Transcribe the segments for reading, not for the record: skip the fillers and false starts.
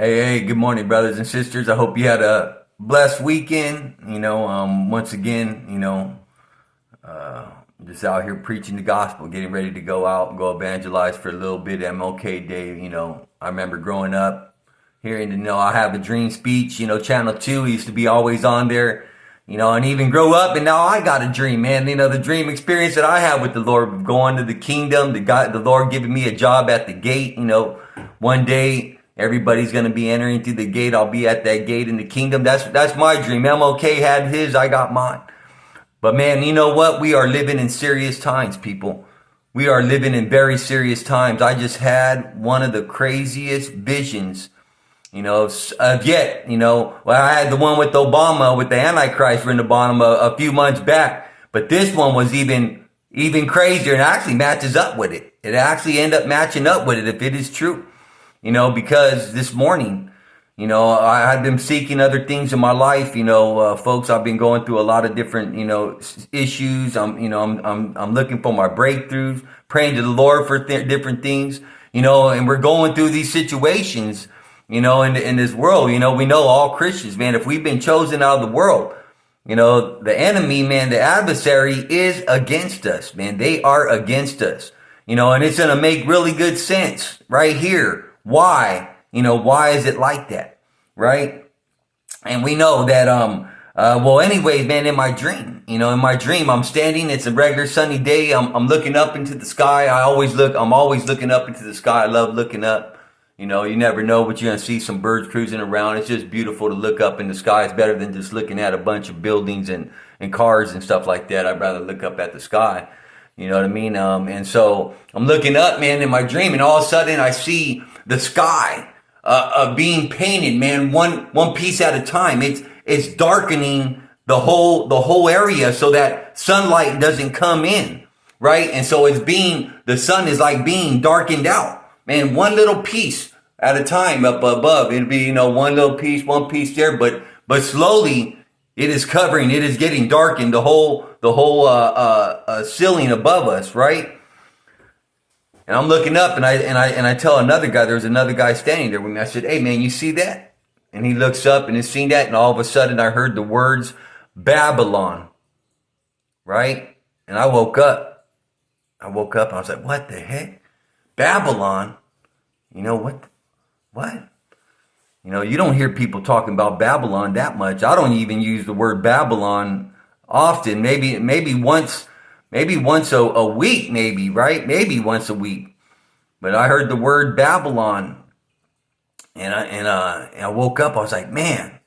Hey, good morning, brothers and sisters. I hope you had a blessed weekend. Once again, just out here preaching the gospel, getting ready to go out and go evangelize for a little bit. MLK Day. I remember growing up hearing, I have a dream speech. Channel 2 used to be always on there. And even grow up, and now I got a dream, man. The dream experience that I had with the Lord, going to the kingdom, the Lord giving me a job at the gate. One day everybody's going to be entering through the gate. I'll be at that gate in the kingdom. That's my dream. MLK had his, I got mine. But man, you know what? We are living in serious times, people. We are living in very serious times. I just had one of the craziest visions, of yet. Well, I had the one with Obama, with the Antichrist written upon him a few months back. But this one was even crazier, and actually matches up with it. It actually ended up matching up with it if it is true. Because this morning, I had been seeking other things in my life. Folks, I've been going through a lot of different, issues. I'm looking for my breakthroughs, praying to the Lord for different things, and we're going through these situations, in this world. We know all Christians, man, if we've been chosen out of the world, the enemy, man, the adversary is against us, man. They are against us, and it's going to make really good sense right here. Why? Why is it like that? Right? And we know that, anyways, man, in my dream, I'm standing, it's a regular sunny day. I'm looking up into the sky. I'm always looking up into the sky. I love looking up. You never know what you're going to see, some birds cruising around. It's just beautiful to look up in the sky. It's better than just looking at a bunch of buildings and cars and stuff like that. I'd rather look up at the sky. You know what I mean? And so I'm looking up, man, in my dream, and all of a sudden I see the sky being painted, man, one piece at a time. It's darkening the whole area so that sunlight doesn't come in, right? And so the sun is like being darkened out, man, one little piece at a time up above. It'd be, one piece there, but slowly it is getting darkened, the whole ceiling above us, right? And I'm looking up, and I tell another guy, there's another guy standing there with me. I said, "Hey man, you see that?" And he looks up and he's seen that, and all of a sudden I heard the words Babylon, right? And I woke up and I was like, "What the heck? Babylon? What? You don't hear people talking about Babylon that much. I don't even use the word Babylon often. Maybe once a week, maybe, right? Maybe once a week. But I heard the word Babylon, and I woke up. I was like, man,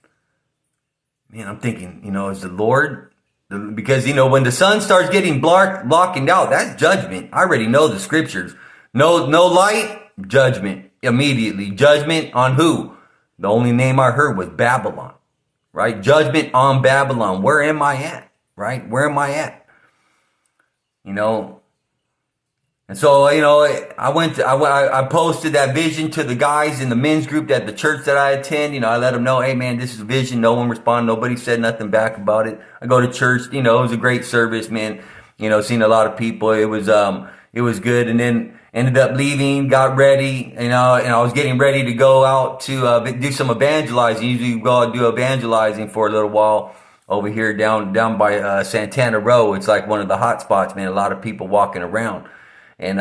I'm thinking, is the Lord, because when the sun starts getting blocking out, that's judgment. I already know the scriptures. No light, judgment immediately. Judgment on who? The only name I heard was Babylon, right? Judgment on Babylon. Where am I at? Right? Where am I at? And so, I posted that vision to the guys in the men's group at the church that I attend. I let them know, hey man, this is a vision. No one responded. Nobody said nothing back about it. I go to church, it was a great service, man. Seen a lot of people. It was good. And then ended up leaving, got ready, and I was getting ready to go out to do some evangelizing. Usually we go out and do evangelizing for a little while over here down by Santana Row. It's like one of the hot spots, man. A lot of people walking around. And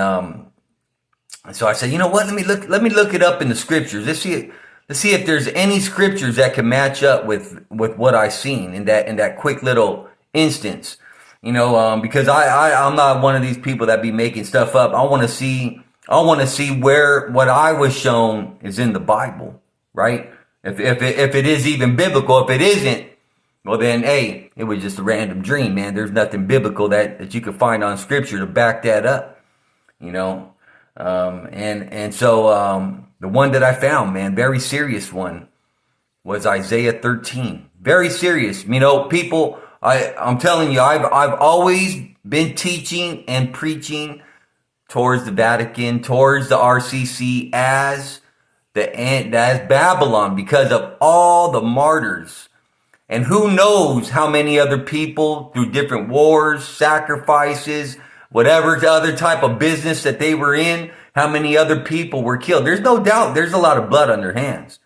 so I said, you know what? Let me look it up in the scriptures. Let's see if there's any scriptures that can match up with what I seen in that quick little instance. Because I'm not one of these people that be making stuff up. I want to see where what I was shown is in the Bible, right? If it is even biblical. If it isn't, well then, hey, it was just a random dream, man. There's nothing biblical that you could find on scripture to back that up, and so the one that I found, man, very serious one, was Isaiah 13. Very serious. People, I'm telling you, I've always been teaching and preaching towards the Vatican, towards the RCC as Babylon, because of all the martyrs. And who knows how many other people through different wars, sacrifices, whatever other type of business that they were in, how many other people were killed. There's no doubt there's a lot of blood on their hands.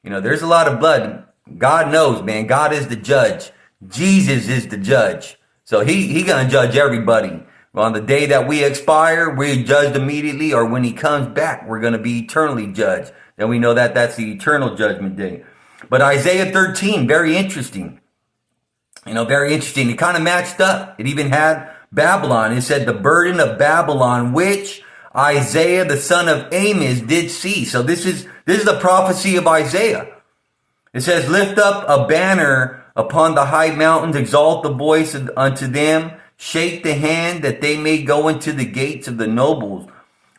You know, there's a lot of blood. God knows, man. God is the judge. Jesus is the judge. So he gonna judge everybody. On the day that we expire, we're judged immediately, or when he comes back, we're gonna be eternally judged. Then we know that that's the eternal judgment day. But Isaiah 13, very interesting. You know, very interesting. It kind of matched up. It even had Babylon. It said the burden of Babylon, which Isaiah, the son of Amos, did see. So this is the prophecy of Isaiah. It says, lift up a banner upon the high mountains, exalt the voice unto them, shake the hand that they may go into the gates of the nobles.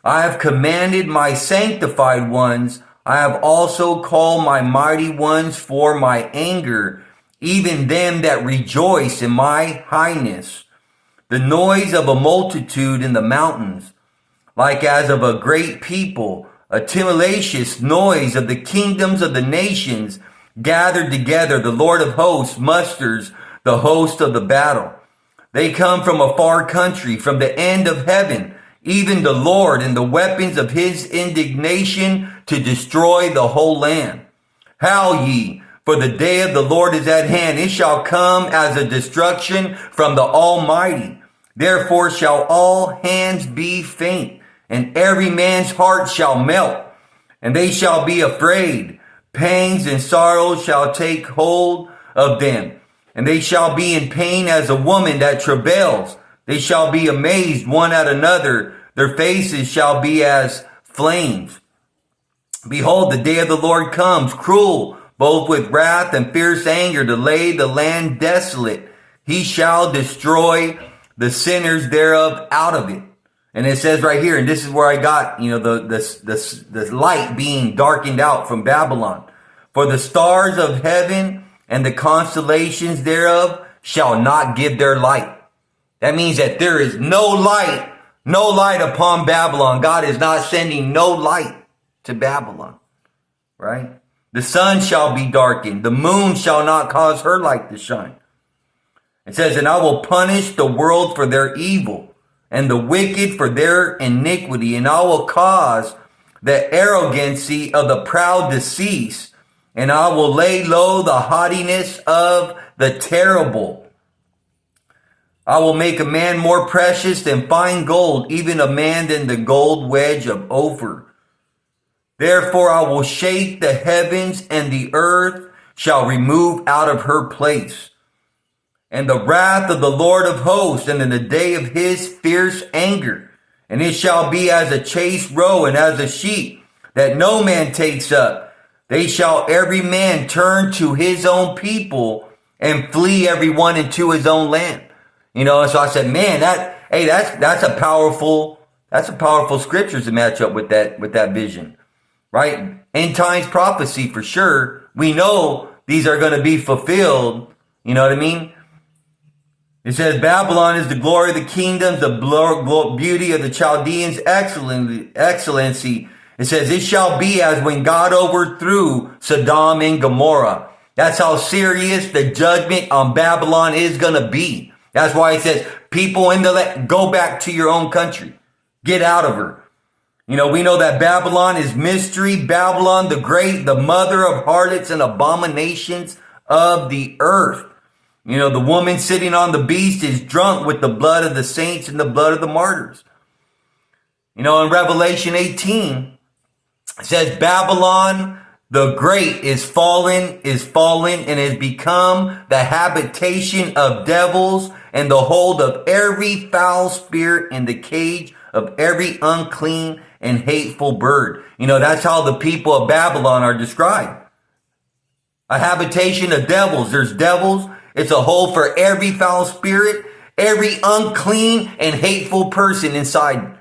I have commanded my sanctified ones. I have also called my mighty ones for my anger, even them that rejoice in my highness. The noise of a multitude in the mountains, like as of a great people, a tumultuous noise of the kingdoms of the nations gathered together. The Lord of hosts musters the host of the battle. They come from a far country, from the end of heaven, even the Lord, and the weapons of his indignation to destroy the whole land. Howl ye, for the day of the Lord is at hand. It shall come as a destruction from the Almighty. Therefore shall all hands be faint, and every man's heart shall melt, and they shall be afraid. Pangs and sorrows shall take hold of them, and they shall be in pain as a woman that travails. They shall be amazed one at another. Their faces shall be as flames. Behold, the day of the Lord comes, cruel, both with wrath and fierce anger, to lay the land desolate. He shall destroy the sinners thereof out of it. And it says right here, and this is where I got, you know, the light being darkened out from Babylon. For the stars of heaven and the constellations thereof shall not give their light. That means that there is no light upon Babylon. God is not sending no light to Babylon, right? The sun shall be darkened. The moon shall not cause her light to shine. It says, and I will punish the world for their evil, and the wicked for their iniquity, and I will cause the arrogancy of the proud to cease, and I will lay low the haughtiness of the terrible. I will make a man more precious than fine gold, even a man than the gold wedge of Ophir. Therefore I will shake the heavens, and the earth shall remove out of her place. And the wrath of the Lord of hosts, and in the day of his fierce anger. And it shall be as a chased roe, and as a sheep that no man takes up. They shall every man turn to his own people, and flee every one into his own land. You know, and so I said, man, that's a powerful scriptures to match up with that vision, right? End times prophecy for sure. We know these are going to be fulfilled. You know what I mean? It says, Babylon is the glory of the kingdoms, the beauty of the Chaldeans' excellency. It says, it shall be as when God overthrew Sodom and Gomorrah. That's how serious the judgment on Babylon is going to be. That's why it says, people in the land, go back to your own country. Get out of her. You know, we know that Babylon is mystery. Babylon the great, the mother of harlots and abominations of the earth. You know, the woman sitting on the beast is drunk with the blood of the saints and the blood of the martyrs. You know, in Revelation 18, it says, Babylon the great is fallen, and has become the habitation of devils, and the hold of every foul spirit, and the cage of every unclean and hateful bird. You know, that's how the people of Babylon are described. A habitation of devils. There's devils. It's a hole for every foul spirit, every unclean and hateful person inside.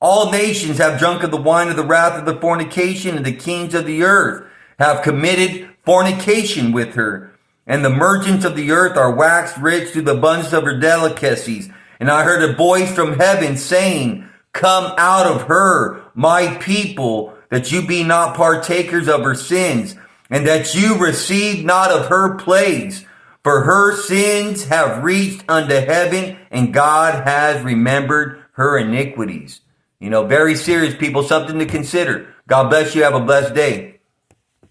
All nations have drunk of the wine of the wrath of the fornication, and the kings of the earth have committed fornication with her. And the merchants of the earth are waxed rich through the abundance of her delicacies. And I heard a voice from heaven saying, come out of her, my people, that you be not partakers of her sins, and that you receive not of her plagues. For her sins have reached unto heaven, and God has remembered her iniquities. You know, very serious, people, something to consider. God bless you. Have a blessed day.